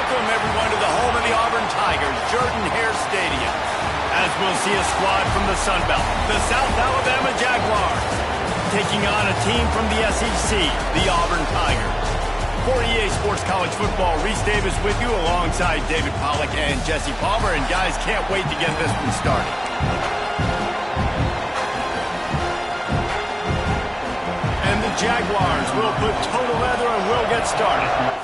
Welcome, everyone, to the home of the Auburn Tigers, Jordan-Hare Stadium. As we'll see a squad from the Sun Belt, the South Alabama Jaguars, taking on a team from the SEC, the Auburn Tigers. For EA Sports College Football, Reese Davis with you alongside David Pollack and Jesse Palmer. And guys, can't wait to get this one started. And the Jaguars will put total leather and we'll get started.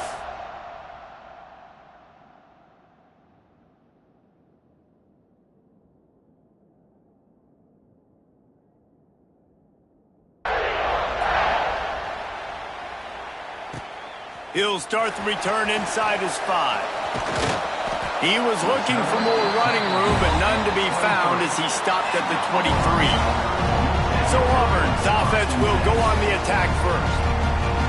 He'll start the return inside his 5. He was looking for more running room, but none to be found as he stopped at the 23. So Auburn's offense will go on the attack first.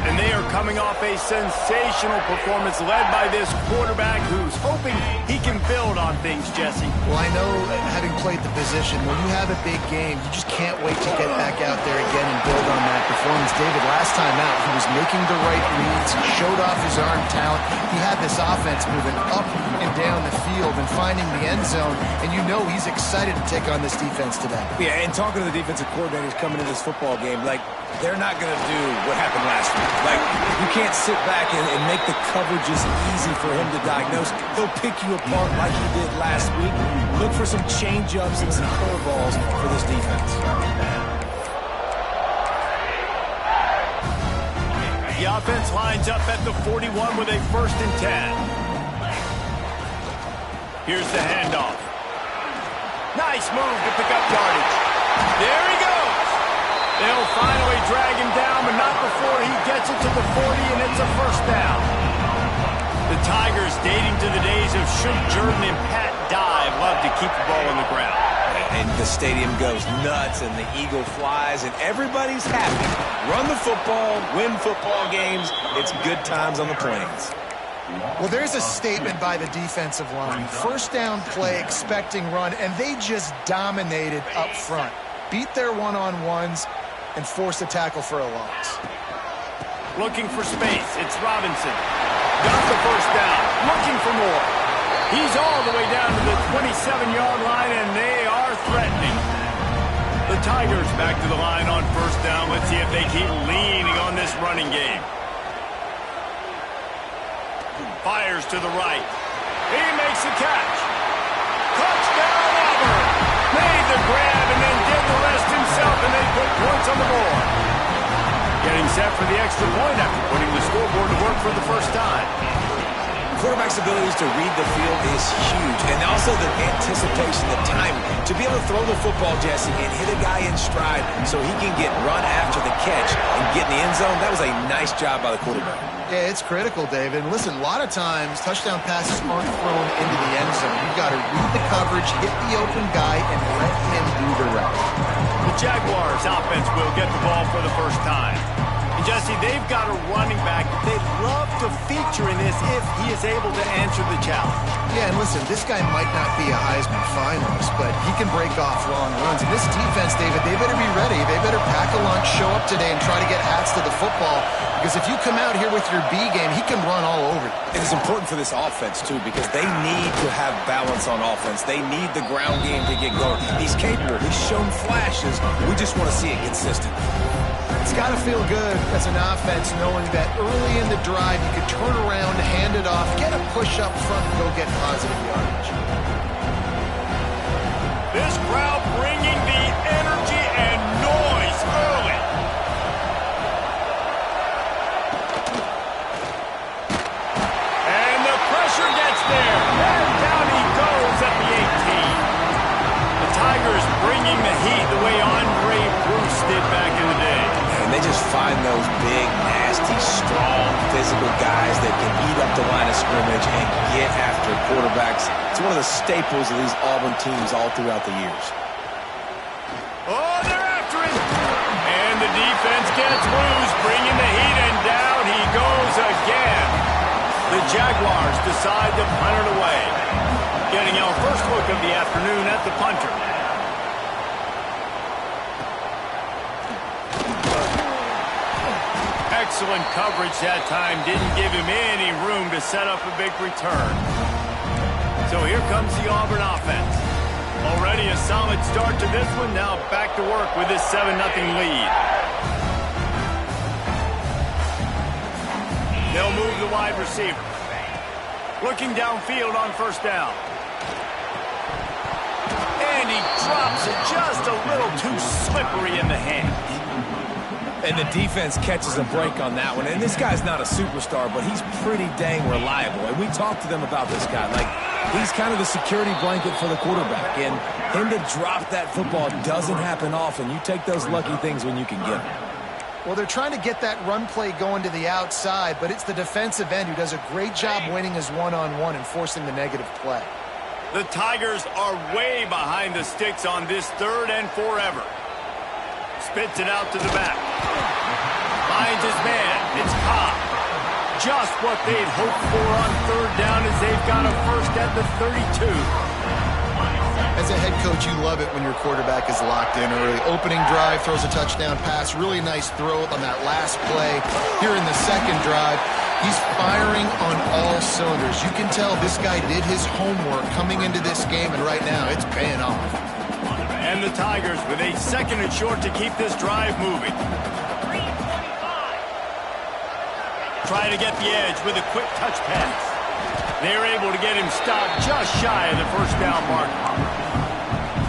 And they are coming off a sensational performance led by this quarterback who's hoping he can build on things, Jesse. Well, I know, having played the position, when you have a big game, you just can't wait to get back out there again and build on that performance. David, last time out, he was making the right reads. He showed off his arm talent. He had this offense moving up and down the field and finding the end zone. And you know he's excited to take on this defense today. Yeah, and talking to the defensive coordinators coming into this football game, like, they're not going to do what happened last week. Like, you can't sit back and make the coverages easy for him to diagnose. He'll pick you apart like he did last week. Look for some change-ups and some curveballs for this defense. The offense lines up at the 41 with a 1st and 10. Here's the handoff. Nice move to pick up yardage. There he goes. They'll finally drag him down, but not before he gets it to the 40, and it's a 1st down. The Tigers, dating to the days of Shook Jordan and Pat Dye, love to keep the ball on the ground. And the stadium goes nuts, and the eagle flies, and everybody's happy. Run the football, win football games. It's good times on the plains. Well, there's a statement by the defensive line. 1st down play, expecting run, and they just dominated up front. Beat their one-on-ones and force a tackle for a loss. Looking for space. It's Robinson. Got the 1st down. Looking for more. He's all the way down to the 27-yard line, and they are threatening. The Tigers back to the line on 1st down. Let's see if they keep leaning on this running game. Fires to the right. He makes the catch. Touchdown, Auburn. Made the grab and then did the rest himself, and they put points on the board. Getting set for the extra point after putting the scoreboard to work for the 1st time. Quarterback's abilities to read the field is huge, and also the anticipation, the timing. To be able to throw the football, Jesse, and hit a guy in stride so he can get run after the catch and get in the end zone, that was a nice job by the quarterback. Yeah, it's critical, David. And listen, a lot of times, touchdown passes aren't thrown into the end zone. You've got to read the coverage, hit the open guy, and let him do the rest. The Jaguars' offense will get the ball for the 1st time. And Jesse, they've got a running back they'd love to feature in this if he is able to answer the challenge. Yeah, and listen, this guy might not be a Heisman finalist, but he can break off long runs. And this defense, David, they better be ready. They better pack a lunch, show up today, and try to get hats to the football. Because if you come out here with your B game, he can run all over you. It is important for this offense, too, because they need to have balance on offense. They need the ground game to get going. He's capable. He's shown flashes. We just want to see it consistent. It's got to feel good as an offense knowing that early in the drive you could turn around, hand it off, get a push up front, and go get positive yardage. This crowd bringing the energy and noise early. And the pressure gets there. And down he goes at the 18. The Tigers bringing the heat the way Andre Bruce did back in the day. And they just find those big, nasty, strong, physical guys that can eat up the line of scrimmage and get after quarterbacks. It's one of the staples of these Auburn teams all throughout the years. Oh, they're after him. And the defense gets loose, bringing the heat, and down he goes again. The Jaguars decide to punt it away. Getting our first look of the afternoon at the punter. Excellent coverage that time. Didn't give him any room to set up a big return. So here comes the Auburn offense. Already a solid start to this one. Now back to work with this 7-0 lead. They'll move the wide receiver. Looking downfield on first down. And he drops it just a little too slippery in the hands. And the defense catches a break on that one. And this guy's not a superstar, but he's pretty dang reliable. And we talked to them about this guy. Like, he's kind of the security blanket for the quarterback. And him to drop that football doesn't happen often. You take those lucky things when you can get them. Well, they're trying to get that run play going to the outside, but it's the defensive end who does a great job winning his one-on-one and forcing the negative play. The Tigers are way behind the sticks on this 3rd and forever. Spits it out to the back. Finds his man. It's Cobb. Just what they'd hoped for on 3rd down as they've got a first at the 32. As a head coach, you love it when your quarterback is locked in early. Opening drive, throws a touchdown pass. Really nice throw on that last play. Here in the second drive, he's firing on all cylinders. You can tell this guy did his homework coming into this game, and right now it's paying off. And the Tigers with a 2nd and short to keep this drive moving. Trying to get the edge with a quick touch pass. They're able to get him stopped just shy of the first down mark.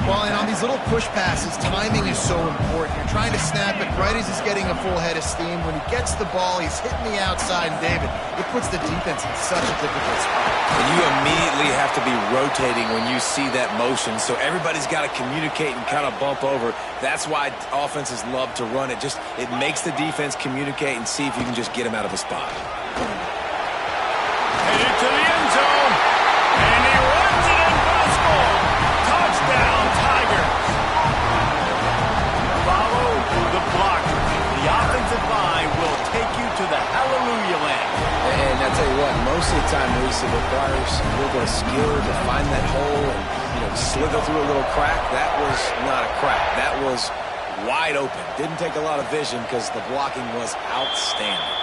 Well, and on these little push passes, timing is so important. You're trying to snap it right as he's getting a full head of steam. When he gets the ball, he's hitting the outside, and David, it puts the defense in such a difficult spot. And you immediately have to be rotating when you see that motion, so everybody's got to communicate and kind of bump over. That's why offenses love to run it. It makes the defense communicate and see if you can just get him out of a spot. Headed to the end zone, and he runs it in for the score. Touchdown, Tigers. Follow the blocker. The offensive line will take you to the hallelujah land. And I tell you what, most of the time, Maurice, it requires a little bit of skill to find that hole and, slither through a little crack. That was not a crack. That was wide open. Didn't take a lot of vision because the blocking was outstanding.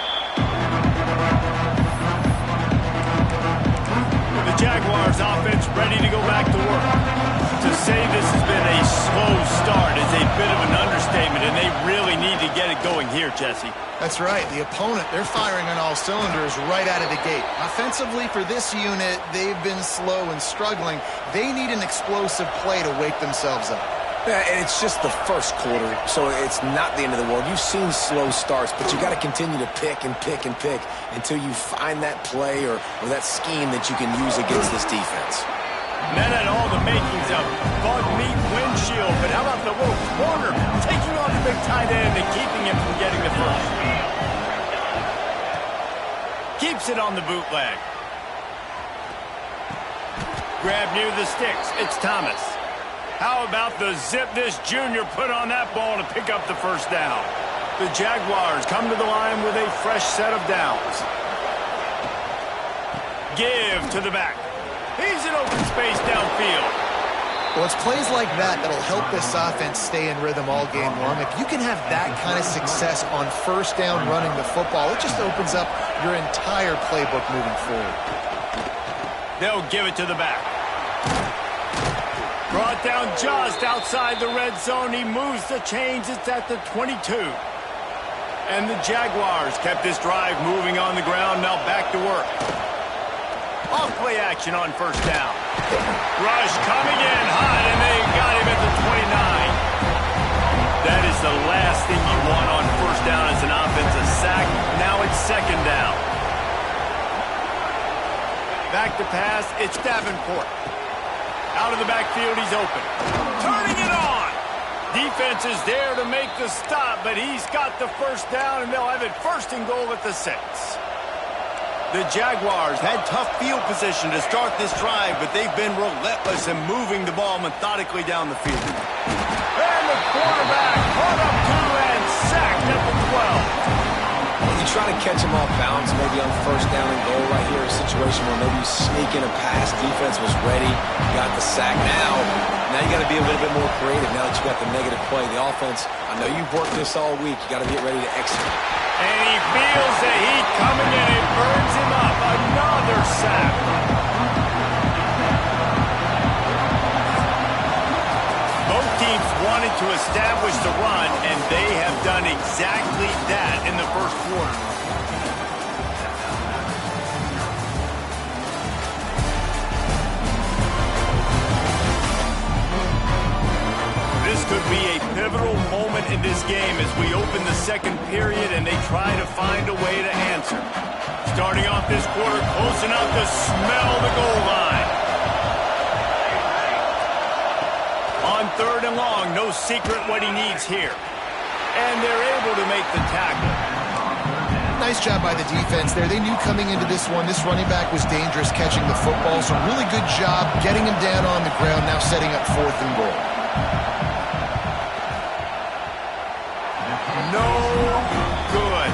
The Jaguars offense ready to go back to work. To say this has been a slow start is a bit of an understatement, and they really need to get it going here, Jesse. That's right. The opponent, they're firing on all cylinders right out of the gate. Offensively, for this unit, they've been slow and struggling. They need an explosive play to wake themselves up. Yeah, and it's just the first quarter, so it's not the end of the world. You've seen slow starts, but you got to continue to pick and pick and pick until you find that play or that scheme that you can use against this defense. And that had all the makings of bug meat windshield, but how about the little corner taking on the big tight end and keeping him from getting the first? Keeps it on the bootleg. Grab near the sticks. It's Thomas. How about the zip this junior put on that ball to pick up the first down? The Jaguars come to the line with a fresh set of downs. Give to the back. He's in open space downfield. Well, it's plays like that that'll help this offense stay in rhythm all game long. If you can have that kind of success on first down running the football, it just opens up your entire playbook moving forward. They'll give it to the back. Brought down just outside the red zone. He moves the chains. It's at the 22. And the Jaguars kept this drive moving on the ground. Now back to work. Off play action on first down. Rush coming in hot, and they got him at the 29. That is the last thing you want on first down as an offensive sack. Now it's second down. Back to pass. It's Davenport. Out of the backfield, he's open. Turning it on. Defense is there to make the stop, but he's got the first down, and they'll have it first and goal at the 6. The Jaguars had tough field position to start this drive, but they've been relentless in moving the ball methodically down the field. And the quarterback caught up to and sacked at the 12. You try to catch him off balance, maybe on first down and goal right here, a situation situation where maybe you sneak in a pass. Defense was ready. You got the sack. Now you got to be a little bit more creative now that you got the negative play. The offense, I know you've worked this all week. You got to get ready to execute. And he feels the heat coming in. It burns him up. Another sack. Both teams wanted to establish the run, and they have done exactly that in the first quarter. This could be a pivotal moment in this game as we open the second period and they try to find a way to answer. Starting off this quarter, close enough to smell the goal line. On 3rd and long, no secret what he needs here. And they're able to make the tackle. Nice job by the defense there. They knew coming into this one, this running back was dangerous catching the football, so really good job getting him down on the ground, now setting up 4th and goal. No good.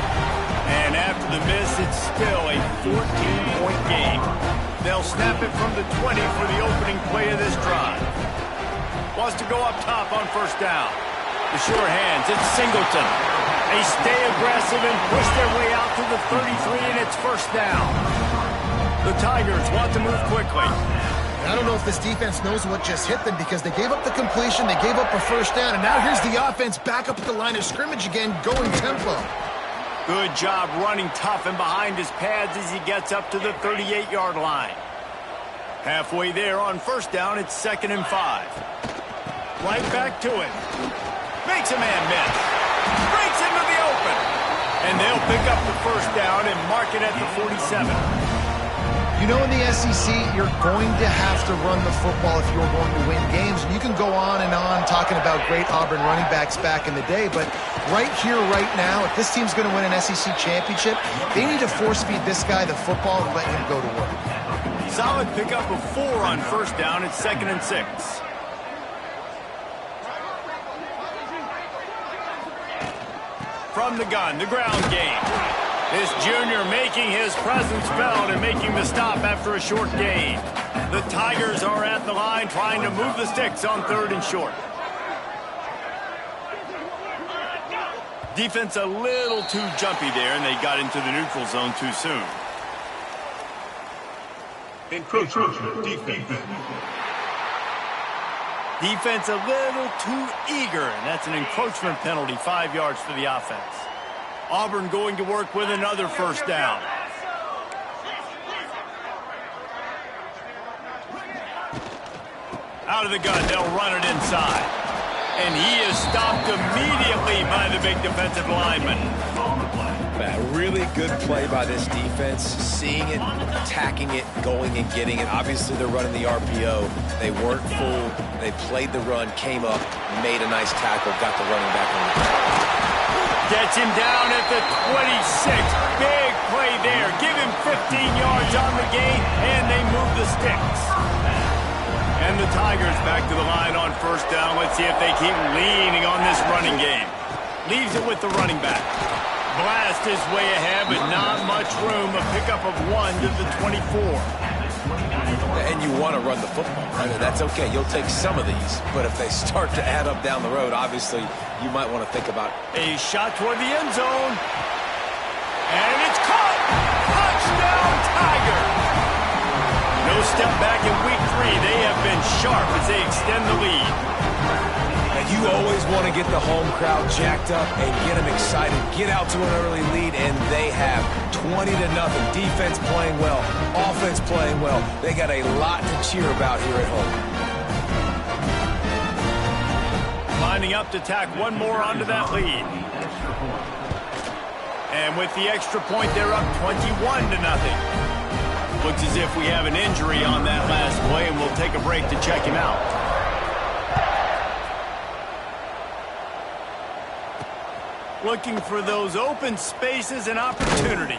And after the miss, it's still a 14-point game. They'll snap it from the 20 for the opening play of this drive. Wants to go up top on 1st down. The sure hands, it's Singleton. They stay aggressive and push their way out to the 33, and it's 1st down. The Tigers want to move quickly. I don't know if this defense knows what just hit them because they gave up the completion, they gave up a 1st down, and now here's the offense back up at the line of scrimmage again, going tempo. Good job running tough and behind his pads as he gets up to the 38-yard line. Halfway there on 1st down, it's 2nd and 5. Right back to it. Makes a man miss. Breaks into the open. And they'll pick up the 1st down and mark it at the 47. You know, in the SEC, you're going to have to run the football if you're going to win games. And you can go on and on talking about great Auburn running backs back in the day, but right here, right now, if this team's going to win an SEC championship, they need to force-feed this guy the football and let him go to work. Solid pickup of 4 on 1st down. It's 2nd and 6. From the gun, the ground game. This junior making his presence felt and making the stop after a short gain. The Tigers are at the line trying to move the sticks on 3rd and short. Defense a little too jumpy there, and they got into the neutral zone too soon. Encroachment defense. Defense a little too eager, and that's an encroachment penalty, 5 yards for the offense. Auburn going to work with another 1st down. Out of the gun, they'll run it inside. And he is stopped immediately by the big defensive lineman. A really good play by this defense, seeing it, attacking it, going and getting it. Obviously, they're running the RPO. They weren't full. They played the run, came up, made a nice tackle, got the running back on the ground. Gets him down at the 26. Big play there. Give him 15 yards on the gain, and they move the sticks. And the Tigers back to the line on 1st down. Let's see if they keep leaning on this running game. Leaves it with the running back. Blast his way ahead, but not much room. A pickup of 1 to the 24. And you want to run the football, right? That's okay. You'll take some of these. But if they start to add up down the road, obviously, you might want to think about a shot toward the end zone. And it's caught! Touchdown, Tiger! No step back in week 3. They have been sharp as they extend the lead. And you always want to get the home crowd jacked up and get them excited. Get out to an early lead, and they have 20-0. Defense playing well, offense playing well. They got a lot to cheer about here at home. Lining up to tack one more onto that lead. And with the extra point, they're up 21-0. Looks as if we have an injury on that last play, and we'll take a break to check him out. Looking for those open spaces and opportunity.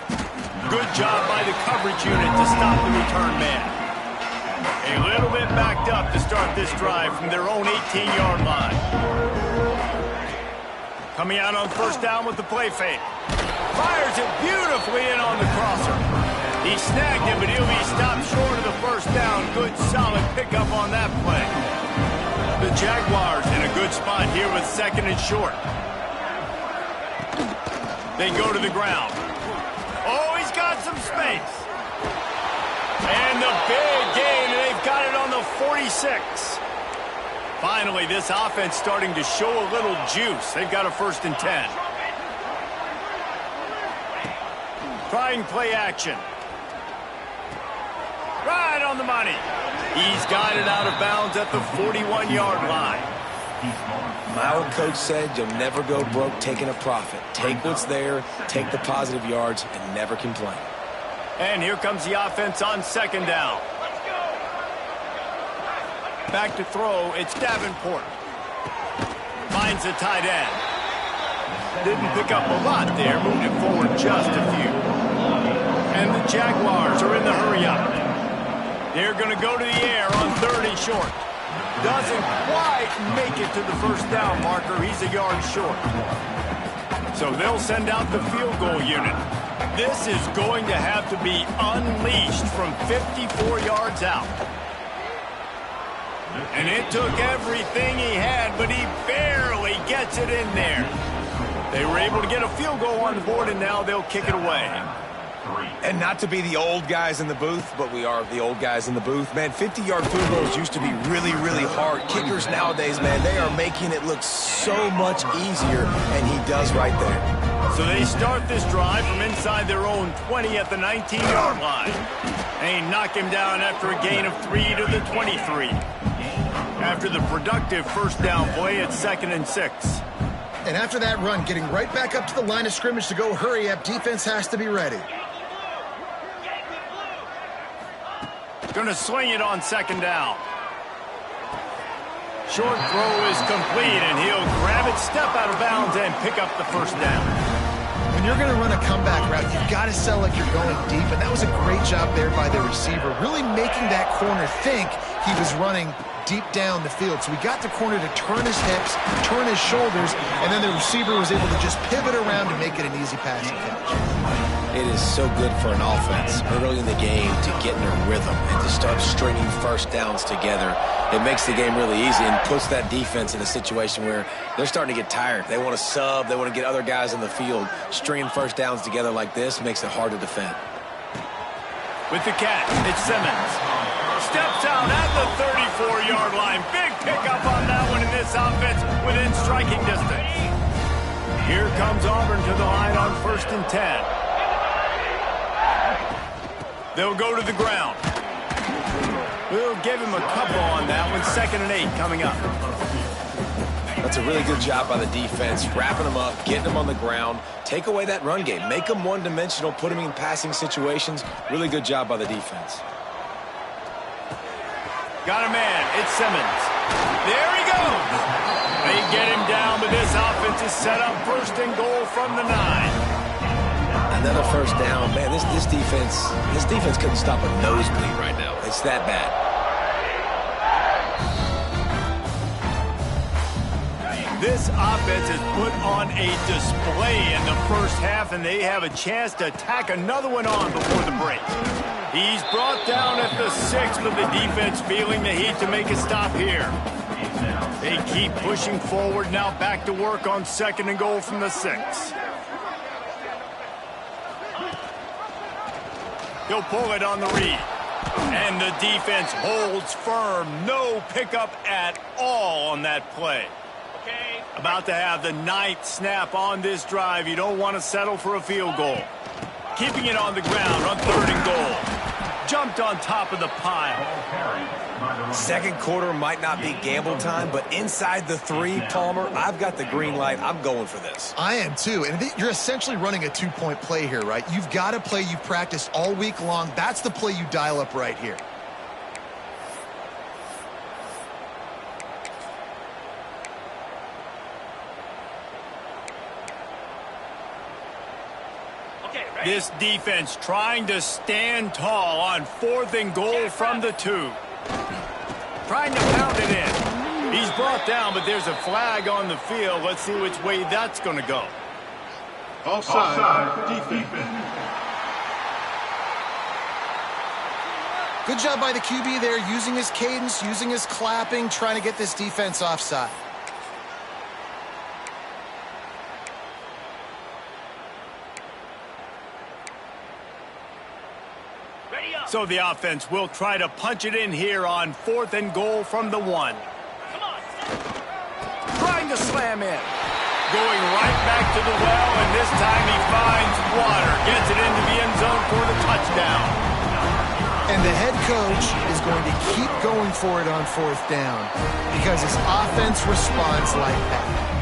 Good job by the coverage unit to stop the return man. A little bit backed up to start this drive from their own 18-yard line. Coming out on 1st down with the play fake. Fires it beautifully in on the crosser. He snagged it, but he'll be stopped short of the first down. Good, solid pickup on that play. The Jaguars in a good spot here with 2nd and short. They go to the ground. Oh, he's got some space. And the big gain, and they've got it on the 46. Finally, this offense starting to show a little juice. They've got a 1st and 10. Trying play action. Right on the money. He's got it out of bounds at the 41-yard line. My old coach said you'll never go broke taking a profit. Take what's there, take the positive yards, and never complain. And here comes the offense on 2nd down. Back to throw, it's Davenport. Finds the tight end. Didn't pick up a lot there, moved it forward just a few. And the Jaguars are in the hurry-up. They're going to go to the air on 3rd and short. Doesn't quite make it to the 1st down marker. He's a yard short. So they'll send out the field goal unit. This is going to have to be unleashed from 54 yards out. And it took everything he had, but he barely gets it in there. They were able to get a field goal on the board, and now they'll kick it away. And not to be the old guys in the booth, but we are the old guys in the booth. Man, 50-yard field goals used to be really, really hard. Kickers nowadays, man, they are making it look so much easier, and he does right there. So they start this drive from inside their own 20 at the 19-yard line. They knock him down after a gain of 3 to the 23. After the productive 1st down play, it's 2nd and 6. And after that run, getting right back up to the line of scrimmage to go hurry up, defense has to be ready. Going to swing it on 2nd down. Short throw is complete, and he'll grab it, step out of bounds, and pick up the 1st down. When you're going to run a comeback route, you've got to sell like you're going deep, and that was a great job there by the receiver, really making that corner think he was running deep down the field. So we got the corner to turn his hips, turn his shoulders, and then the receiver was able to just pivot around and make it an easy passing catch. It is so good for an offense early in the game to get in a rhythm and to start stringing 1st downs together. It makes the game really easy and puts that defense in a situation where they're starting to get tired. They want to sub. They want to get other guys in the field. Stringing 1st downs together like this makes it hard to defend. With the catch, it's Simmons. Steps out at the 34-yard line. Big pickup on that one in this offense within striking distance. Here comes Auburn to the line on 1st and 10. They'll go to the ground. We'll give him a couple on that one. 2nd and 8 coming up. That's a really good job by the defense, wrapping them up, getting them on the ground. Take away that run game. Make them one-dimensional, put them in passing situations. Really good job by the defense. Got a man. It's Simmons. There he goes. They get him down, but this offense is set up 1st and goal from the 9. Another 1st down. Man, this defense couldn't stop a nosebleed right now. It's that bad. This offense has put on a display in the 1st half, and they have a chance to tack another one on before the break. He's brought down at the 6, but the defense feeling the heat to make a stop here. They keep pushing forward, now back to work on 2nd and goal from the 6. He'll pull it on the read. And the defense holds firm. No pickup at all on that play. About to have the 9th snap on this drive. You don't want to settle for a field goal. Keeping it on the ground on 3rd and goal. Jumped on top of the pile. 2nd quarter might not be gamble time, but inside the 3, Palmer, I've got the green light. I'm going for this. I am too. And you're essentially running a 2-point play here, right? You've got a play you've practiced all week long. That's the play you dial up right here. This defense trying to stand tall on 4th and goal from the 2. Trying to pound it in. He's brought down, but there's a flag on the field. Let's see which way that's going to go. Offside defense. Good job by the QB there, using his cadence, using his clapping, trying to get this defense offside. So the offense will try to punch it in here on 4th and goal from the 1. Trying to slam in. Going right back to the well, and this time he finds water. Gets it into the end zone for the touchdown. And the head coach is going to keep going for it on 4th down because his offense responds like that.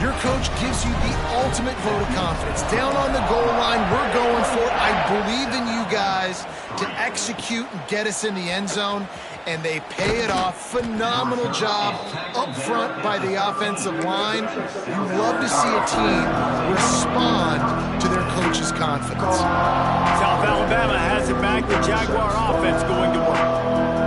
Your coach gives you the ultimate vote of confidence. Down on the goal line, we're going for it. I believe in you guys to execute and get us in the end zone, and they pay it off. Phenomenal job up front by the offensive line. You love to see a team respond to their coach's confidence. South Alabama has it back. The Jaguar offense going to work.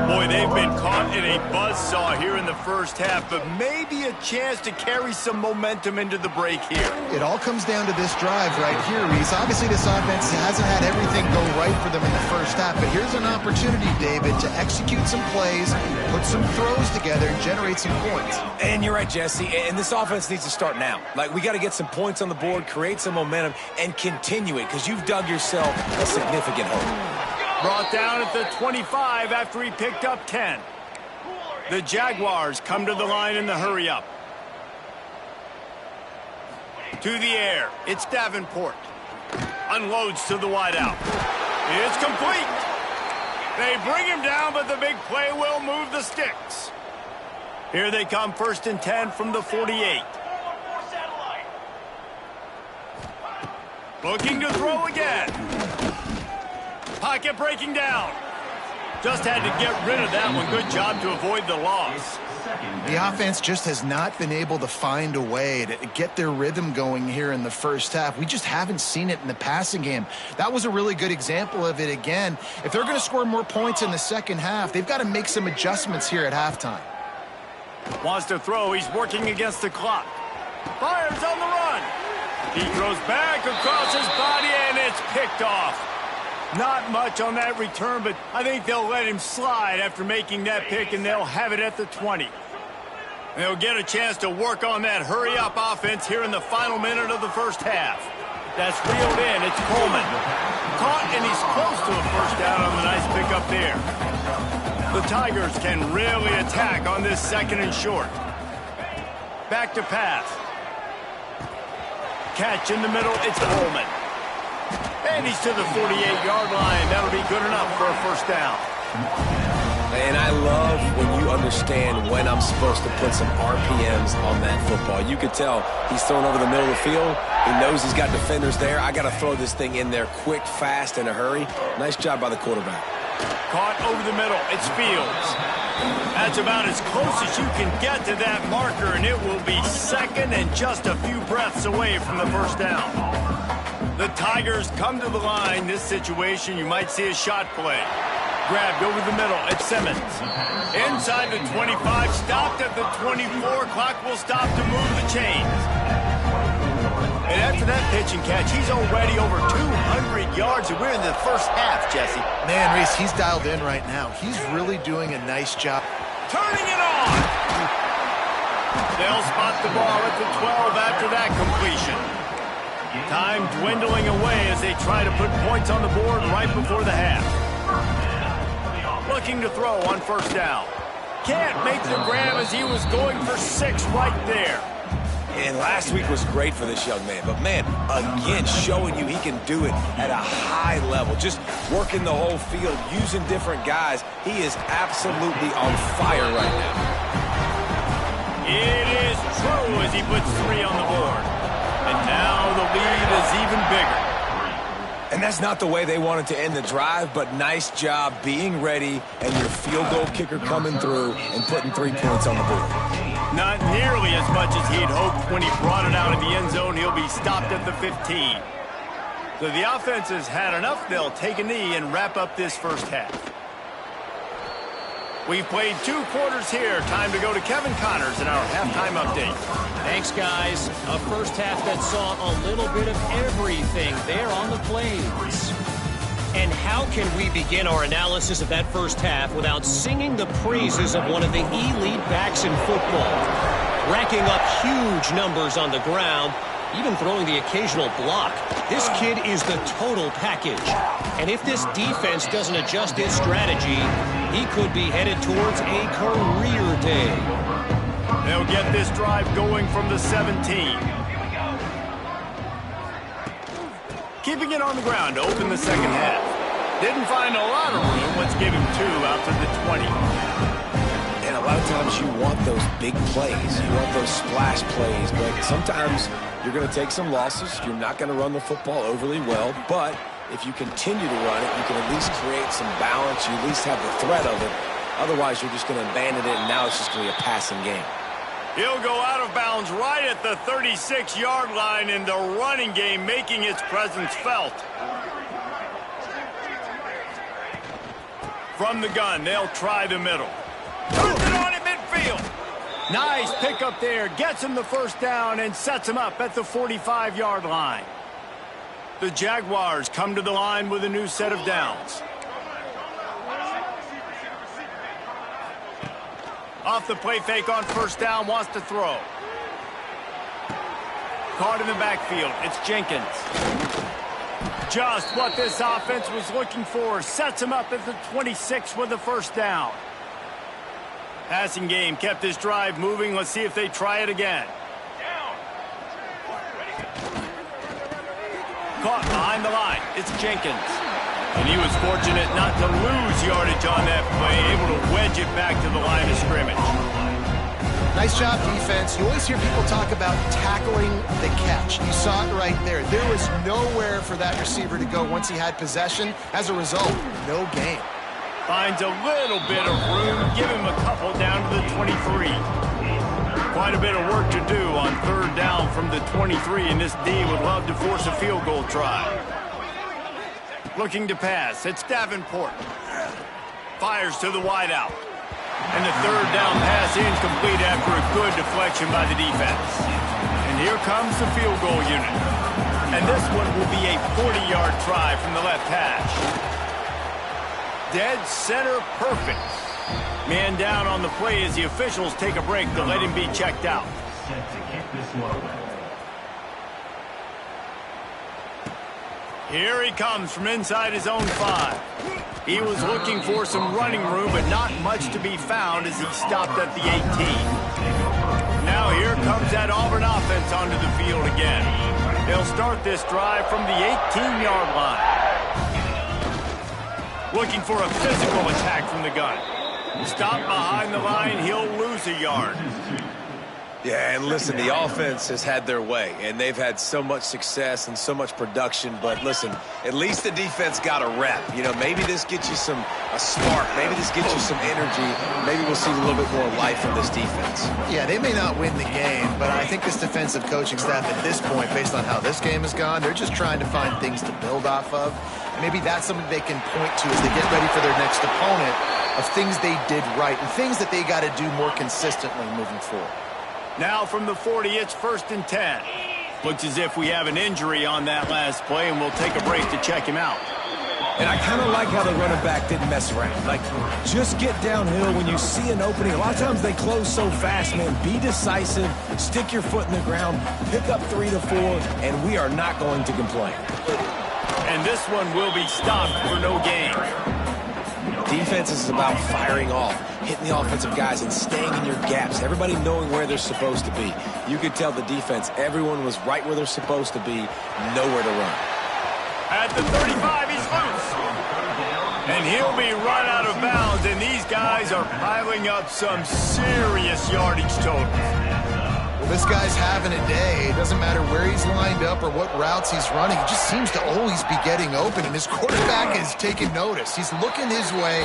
Boy, they've been caught in a buzzsaw here in the first half, but maybe a chance to carry some momentum into the break here. It all comes down to this drive right here, Reese. Obviously, this offense hasn't had everything go right for them in the first half, but here's an opportunity, David, to execute some plays, put some throws together, and generate some points. And you're right, Jesse, and this offense needs to start now. Like, we got to get some points on the board, create some momentum, and continue it, because you've dug yourself a significant hole. Brought down at the 25 after he picked up 10. The Jaguars come to the line in the hurry-up. To the air, it's Davenport. Unloads to the wideout. It's complete. They bring him down, but the big play will move the sticks. Here they come, 1st and 10 from the 48. Looking to throw again. Pocket breaking down. Just had to get rid of that one. Good job to avoid the loss. The offense just has not been able to find a way to get their rhythm going here in the first half. We just haven't seen it in the passing game. That was a really good example of it again. If they're going to score more points in the second half, they've got to make some adjustments here at halftime. Wants to throw. He's working against the clock. Fires on the run. He throws back across his body, and it's picked off. Not much on that return, but I think they'll let him slide after making that pick, and they'll have it at the 20. They'll get a chance to work on that hurry-up offense here in the final minute of the first half. That's reeled in. It's Coleman. Caught, and he's close to a first down on the nice pickup there. The Tigers can really attack on this 2nd and short. Back to pass. Catch in the middle. It's Coleman. And he's to the 48-yard line. That'll be good enough for a first down. And I love when you understand when I'm supposed to put some RPMs on that football. You could tell he's throwing over the middle of the field. He knows he's got defenders there. I got to throw this thing in there quick, fast, in a hurry. Nice job by the quarterback. Caught over the middle. It's Fields. That's about as close as you can get to that marker, and it will be 2nd and just a few breaths away from the first down. The Tigers come to the line. This situation, you might see a shot play. Grabbed over the middle. It's Simmons. Inside the 25. Stopped at the 24. Clock will stop to move the chains. And after that pitch and catch, he's already over 200 yards, and we're in the first half, Jesse. Man, Reese, he's dialed in right now. He's really doing a nice job. Turning it on. They'll spot the ball at the 12 after that completion. Time dwindling away as they try to put points on the board right before the half. Looking to throw on first down. Can't make the grab as he was going for 6 right there. And last week was great for this young man. But, man, again, showing you he can do it at a high level. Just working the whole field, using different guys. He is absolutely on fire right now. It is true as he puts 3 on the board. And now the lead is even bigger. And that's not the way they wanted to end the drive, but nice job being ready and your field goal kicker coming through and putting 3 points on the board. Not nearly as much as he'd hoped when he brought it out of the end zone. He'll be stopped at the 15. So the offense has had enough. They'll take a knee and wrap up this first half. We've played 2 quarters here. Time to go to Kevin Connors in our halftime update. Thanks, guys. A first half that saw a little bit of everything there on the plains. And how can we begin our analysis of that first half without singing the praises of one of the elite backs in football? Racking up huge numbers on the ground, even throwing the occasional block. This kid is the total package. And if this defense doesn't adjust its strategy, he could be headed towards a career day. They'll get this drive going from the 17. Keeping it on the ground to open the second half. Didn't find a lot of room. Let's give him 2 out to the 20. And a lot of times you want those big plays. You want those splash plays. But sometimes you're going to take some losses. You're not going to run the football overly well. But if you continue to run it, you can at least create some balance. You at least have the threat of it. Otherwise, you're just going to abandon it, and now it's just going to be a passing game. He'll go out of bounds right at the 36-yard line, in the running game making its presence felt. From the gun, they'll try the middle. Turns it on at midfield. Nice pickup there. Gets him the first down and sets him up at the 45-yard line. The Jaguars come to the line with a new set of downs. Off the play fake on first down, wants to throw. Caught in the backfield, it's Jenkins. Just what this offense was looking for. Sets him up at the 26 with the first down. Passing game kept this drive moving. Let's see if they try it again. Caught behind the line, it's Jenkins. And he was fortunate not to lose yardage on that play, able to wedge it back to the line of scrimmage. Nice job, defense. You always hear people talk about tackling the catch. You saw it right there. There was nowhere for that receiver to go once he had possession. As a result, no gain. Finds a little bit of room. Give him a couple down to the 23. Quite a bit of work to do on third down from the 23, and this D would love to force a field goal try. Looking to pass. It's Davenport. Fires to the wideout. And the third down pass incomplete after a good deflection by the defense. And here comes the field goal unit. And this one will be a 40-yard try from the left hash. Dead center perfect. Man down on the play as the officials take a break to let him be checked out. Here he comes from inside his own 5. He was looking for some running room, but not much to be found as he stopped at the 18. Now here comes that Auburn offense onto the field again. They'll start this drive from the 18-yard line. Looking for a physical attack from the gun. Stop behind the line, he'll lose a yard. Yeah, and listen, the offense has had their way, and they've had so much success and so much production. But listen, at least the defense got a rep. You know, maybe this gets you a spark. Maybe this gets you some energy. Maybe we'll see a little bit more life from this defense. Yeah, they may not win the game, but I think this defensive coaching staff at this point, based on how this game has gone, they're just trying to find things to build off of. And maybe that's something they can point to as they get ready for their next opponent, of things they did right and things that they got to do more consistently moving forward. Now from the 40, it's 1st and 10. Looks as if we have an injury on that last play, and we'll take a break to check him out. And I kind of like how the running back didn't mess around. Like, just get downhill when you see an opening. A lot of times they close so fast, man. Be decisive, stick your foot in the ground, pick up 3 to 4, and we are not going to complain. And this one will be stopped for no gain. Defense is about firing off, hitting the offensive guys and staying in your gaps. Everybody knowing where they're supposed to be. You could tell the defense, everyone was right where they're supposed to be, nowhere to run. At the 35, he's loose. And he'll be run out of bounds, and these guys are piling up some serious yardage totals. Well, this guy's having a day. It doesn't matter where he's lined up or what routes he's running. He just seems to always be getting open, and his quarterback is taking notice. He's looking his way.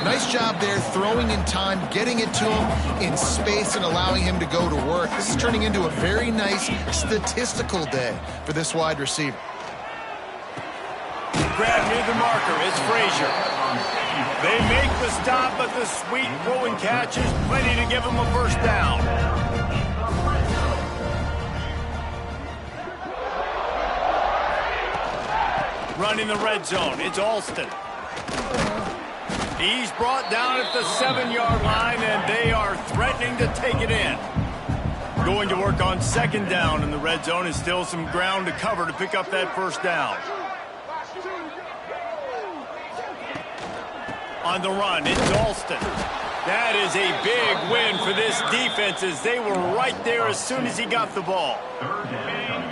Nice job there, throwing in time, getting it to him in space and allowing him to go to work. This is turning into a very nice statistical day for this wide receiver. Grab near the marker, it's Frazier. They make the stop, but the sweet throwing catch is plenty to give him a first down. Running the red zone, it's Alston. He's brought down at the 7-yard line, and they are threatening to take it in. Going to work on second down in the red zone, and still some ground to cover to pick up that first down. On the run, it's Alston. That is a big win for this defense, as they were right there as soon as he got the ball.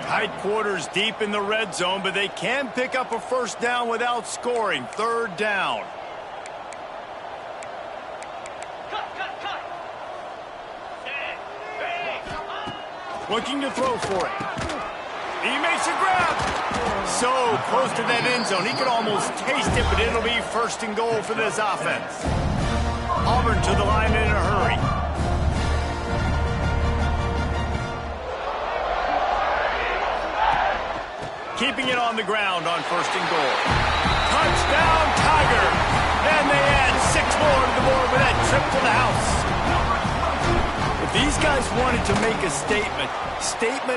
Tight quarters deep in the red zone, but they can pick up a first down without scoring. Third down. Looking to throw for it. He makes a grab. So close to that end zone. He could almost taste it, but it'll be first and goal for this offense. Auburn to the line in a hurry. Keeping it on the ground on first and goal. Touchdown, Tiger. And they add 6 more to the board with that trip to the house. If these guys wanted to make a statement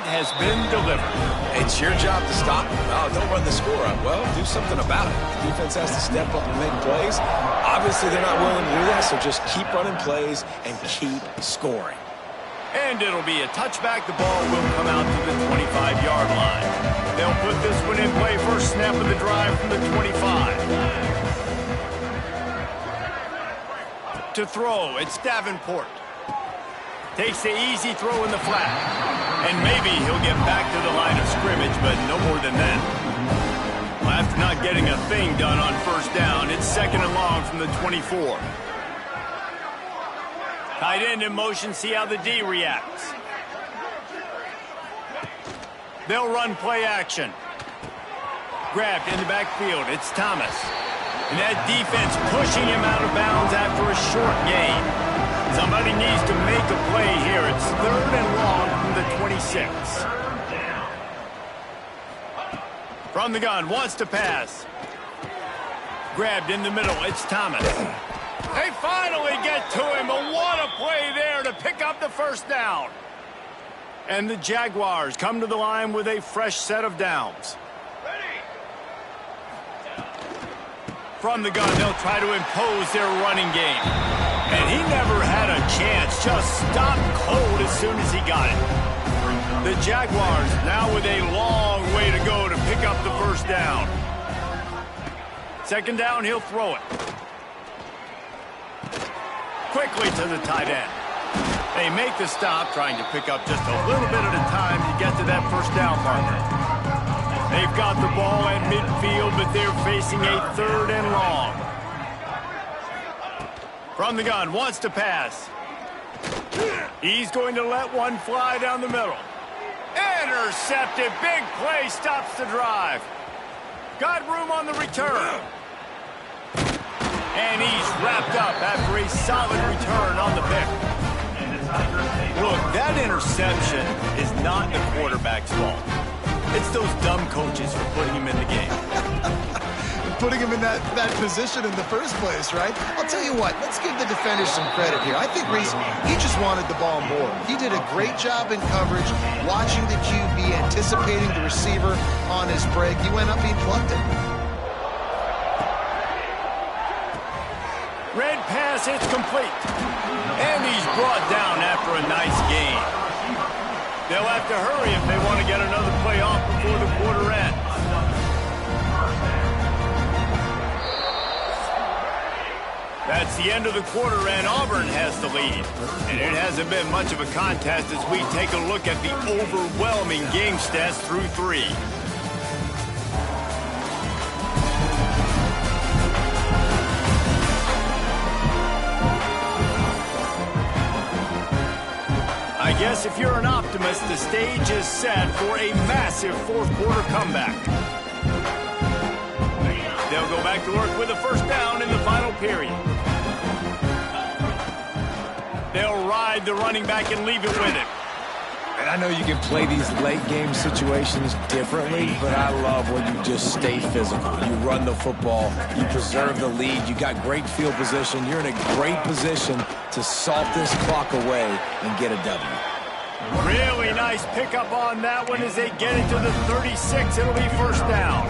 has been delivered. It's your job to stop them. Oh, don't run the score up. Well, do something about it. The defense has to step up and make plays. Obviously, they're not willing to do that, so just keep running plays and keep scoring. And it'll be a touchback. The ball will come out to the 25-yard line. They'll put this one in play. First snap of the drive from the 25. To throw, it's Davenport. Takes the easy throw in the flat. And maybe he'll get back to the line of scrimmage, but no more than that. After not getting a thing done on first down, it's second and long from the 24. Tight end in motion, see how the D reacts. They'll run play action. Grabbed in the backfield, it's Thomas. And that defense pushing him out of bounds after a short gain. Somebody needs to make a play here. It's third and long from the 26. From the gun, wants to pass. Grabbed in the middle, it's Thomas. They finally get to him, but what a play there to pick up the first down. And the Jaguars come to the line with a fresh set of downs. From the gun, they'll try to impose their running game. And he never had a chance, just stopped cold as soon as he got it. The Jaguars now with a long way to go to pick up the first down. Second down, he'll throw it. Quickly to the tight end. They make the stop, trying to pick up just a little bit at a time to get to that first down marker. They've got the ball at midfield, but they're facing a third and long. From the gun, wants to pass. He's going to let one fly down the middle. Intercepted, big play, stops the drive. Got room on the return. And he's wrapped up after a solid return on the pick. Look, that interception is not the quarterback's fault. It's those dumb coaches for putting him in the game. Putting him in that position in the first place, right? I'll tell you what, let's give the defenders some credit here. I think Reese, he just wanted the ball more. He did a great job in coverage, watching the QB, anticipating the receiver on his break. He went up, he plucked it. Red pass, it's complete. And he's brought down after a nice gain. They'll have to hurry if they want to get another play off before the quarter ends. That's the end of the quarter, and Auburn has the lead. And it hasn't been much of a contest as we take a look at the overwhelming game stats through 3. I guess if you're an optimist, the stage is set for a massive fourth quarter comeback. They'll go back to work with a first down in the final period. They'll ride the running back and leave it with him. And I know you can play these late game situations differently, but I love when you just stay physical. You run the football, you preserve the lead, you got great field position, you're in a great position to salt this clock away and get a W. Really nice pickup on that one as they get it to the 36. It'll be first down.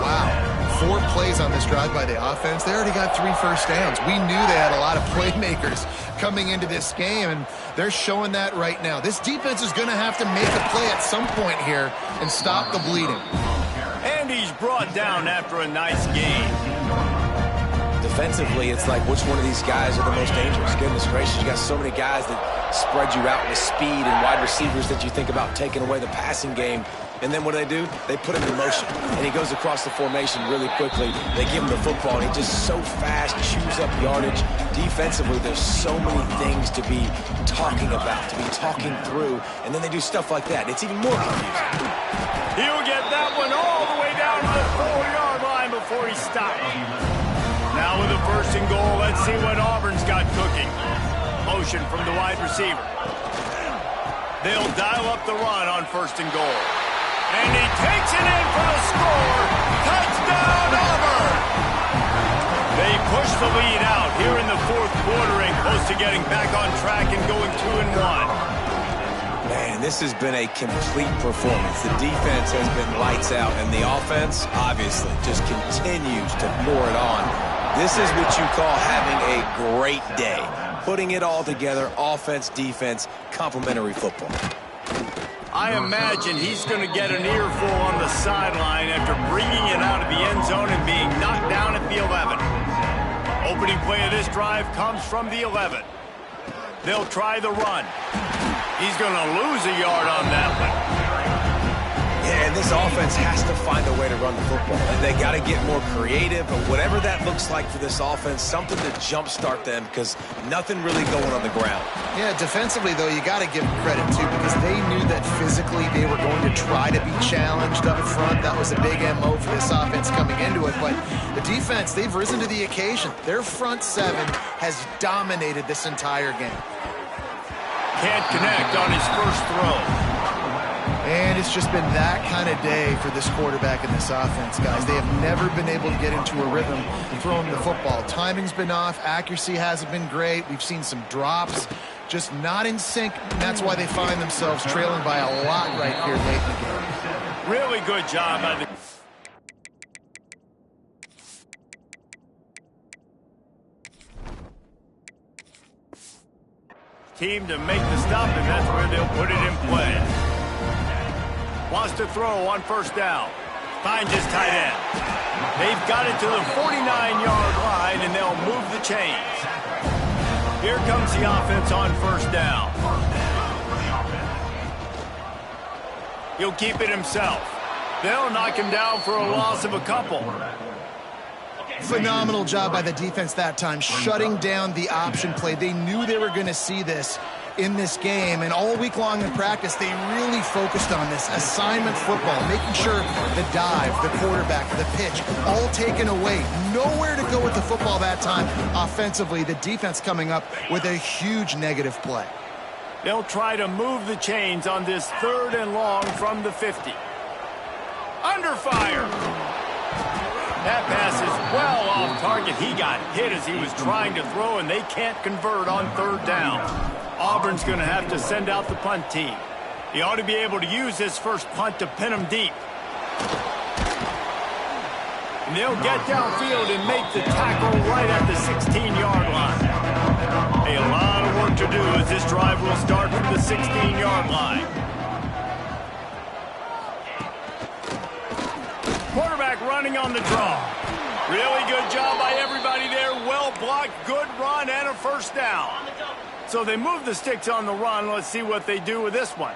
wow. 4 plays on this drive by the offense. They already got 3 first downs. We knew they had a lot of playmakers coming into this game, and they're showing that right now. This defense is going to have to make a play at some point here and stop the bleeding. And he's brought down after a nice game. Defensively, it's like which one of these guys are the most dangerous? Goodness gracious, you got so many guys that spread you out with speed and wide receivers that you think about taking away the passing game. And then what do? They put him in motion, and he goes across the formation really quickly. They give him the football, and he just so fast, chews up yardage. Defensively, there's so many things to be talking about, to be talking through, and then they do stuff like that. It's even more confusing. He'll get that one all the way down to the 4-yard line before he stops. Now with a 1st and goal, let's see what Auburn's got cooking. Motion from the wide receiver. They'll dial up the run on 1st and goal. And he takes it in for the score. Touchdown, Auburn! They push the lead out here in the 4th quarter and close to getting back on track and going 2-1. Man, this has been a complete performance. The defense has been lights out, and the offense, obviously, just continues to pour it on. This is what you call having a great day. Putting it all together, offense, defense, complementary football. I imagine he's going to get an earful on the sideline after bringing it out of the end zone and being knocked down at the 11. Opening play of this drive comes from the 11. They'll try the run. He's going to lose a yard on that one. Yeah, and this offense has to find a way to run the football. And they got to get more creative, but whatever that looks like for this offense, something to jumpstart them because nothing really going on the ground. Yeah, defensively, though, you got to give them credit, too, because they knew that physically they were going to try to be challenged up front. That was a big MO for this offense coming into it. But the defense, they've risen to the occasion. Their front 7 has dominated this entire game. Can't connect on his first throw. And it's just been that kind of day for this quarterback and this offense, guys. They have never been able to get into a rhythm throwing the football. Timing's been off. Accuracy hasn't been great. We've seen some drops, just not in sync. And that's why they find themselves trailing by a lot right here late in the game. Really good job by the... team to make the stop, and that's where they'll put it in play. Wants to throw on 1st down. Finds his tight end. They've got it to the 49-yard line, and they'll move the chains. Here comes the offense on 1st down. He'll keep it himself. They'll knock him down for a loss of a couple. Phenomenal job by the defense that time, shutting down the option play. They knew they were going to see this in this game, and all week long in practice, they really focused on this assignment football, making sure the dive, the quarterback, the pitch, all taken away. Nowhere to go with the football that time. Offensively, the defense coming up with a huge negative play. They'll try to move the chains on this 3rd and long from the 50. Under fire. That pass is well off target. He got hit as he was trying to throw, and they can't convert on 3rd down. Auburn's going to have to send out the punt team. He ought to be able to use his first punt to pin him deep. And they'll get downfield and make the tackle right at the 16-yard line. A lot of work to do as this drive will start from the 16-yard line. Quarterback running on the draw. Really good job by everybody there. Well blocked, good run, and a 1st down. So they move the sticks on the run. Let's see what they do with this one.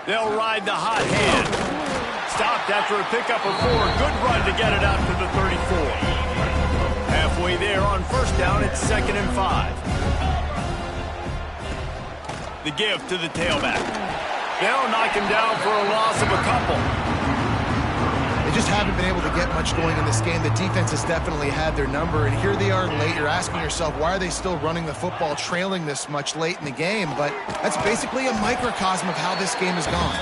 They'll ride the hot hand. Stopped after a pickup of 4. Good run to get it out to the 34. Halfway there on 1st down, it's 2nd and 5. The give to the tailback. They'll knock him down for a loss of a couple. They just haven't been able to get much going in this game. The defense has definitely had their number, and here they are late. You're asking yourself, why are they still running the football, trailing this much late in the game? But that's basically a microcosm of how this game has gone.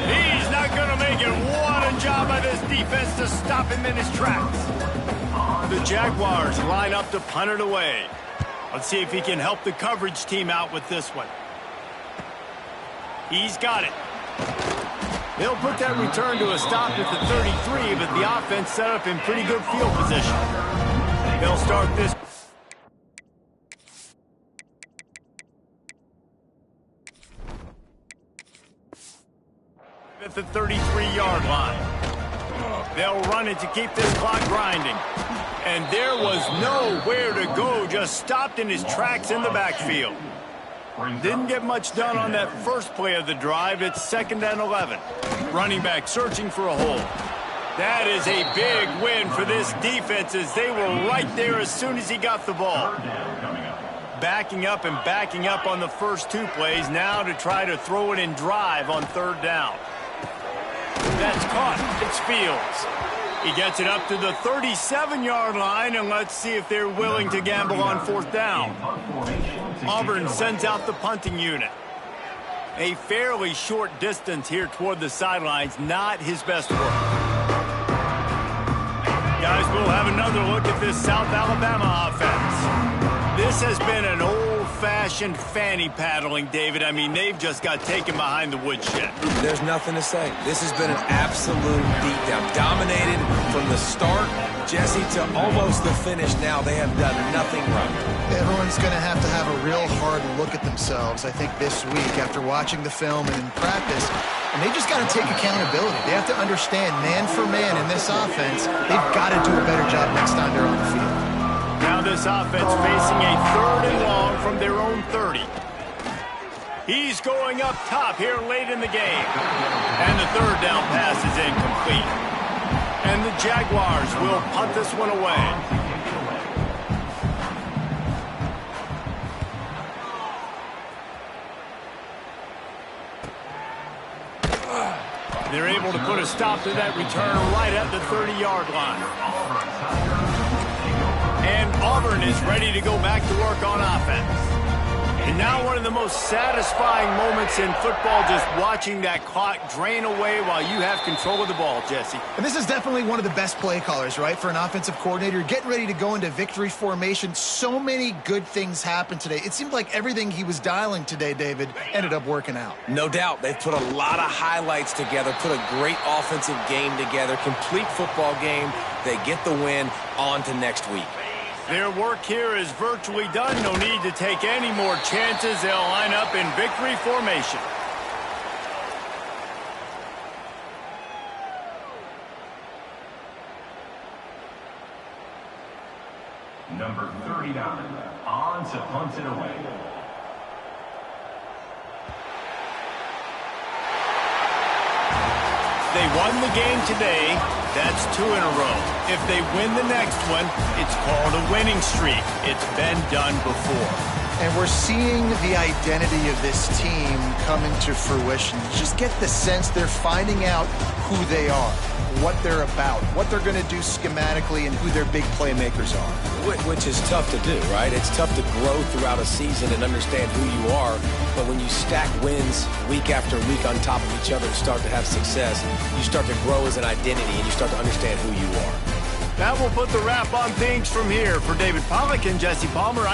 He's not going to make it. What a job by this defense to stop him in his tracks. The Jaguars line up to punt it away. Let's see if he can help the coverage team out with this one. He's got it. They'll put that return to a stop at the 33, but the offense set up in pretty good field position. They'll start this at the 33-yard line. They'll run it to keep this clock grinding. And there was nowhere to go, just stopped in his tracks in the backfield. Didn't get much done on that first play of the drive. It's 2nd and 11. Running back searching for a hole. That is a big win for this defense as they were right there as soon as he got the ball. Backing up and backing up on the first 2 plays now to try to throw it in drive on 3rd down. That's caught. It's Fields. He gets it up to the 37-yard line, and let's see if they're willing to gamble on 4th down. Auburn sends out the punting unit. A fairly short distance here toward the sidelines, not his best work. Guys, we'll have another look at this South Alabama offense. This has been an old-fashioned fanny paddling, David. I mean, they've just got taken behind the woodshed. There's nothing to say. This has been an absolute beatdown. Dominated from the start, Jesse, to almost the finish now. They have done nothing wrong. Everyone's going to have a real hard look at themselves, I think, this week after watching the film and in practice. And they just got to take accountability. They have to understand, man for man in this offense, they've got to do a better job next time they're on the field. Now this offense facing a 3rd and long from their own 30. He's going up top here late in the game. And the 3rd down pass is incomplete. And the Jaguars will punt this one away. They're able to put a stop to that return right at the 30-yard line. And Auburn is ready to go back to work on offense. And now one of the most satisfying moments in football, just watching that clock drain away while you have control of the ball, Jesse. And this is definitely one of the best play callers, right, for an offensive coordinator. Getting ready to go into victory formation. So many good things happened today. It seemed like everything he was dialing today, David, ended up working out. No doubt. They've put a lot of highlights together, put a great offensive game together, complete football game. They get the win. On to next week. Their work here is virtually done. No need to take any more chances. They'll line up in victory formation. Number 39, on to punt it away. They won the game today. That's 2 in a row. If they win the next one, it's called a winning streak. It's been done before. And we're seeing the identity of this team come into fruition. You just get the sense they're finding out who they are, what they're about, what they're going to do schematically, and who their big playmakers are. Which is tough to do, right? It's tough to grow throughout a season and understand who you are. But when you stack wins week after week on top of each other and start to have success, you start to grow as an identity and you start to understand who you are. That will put the wrap on things from here. For David Pollack and Jesse Palmer.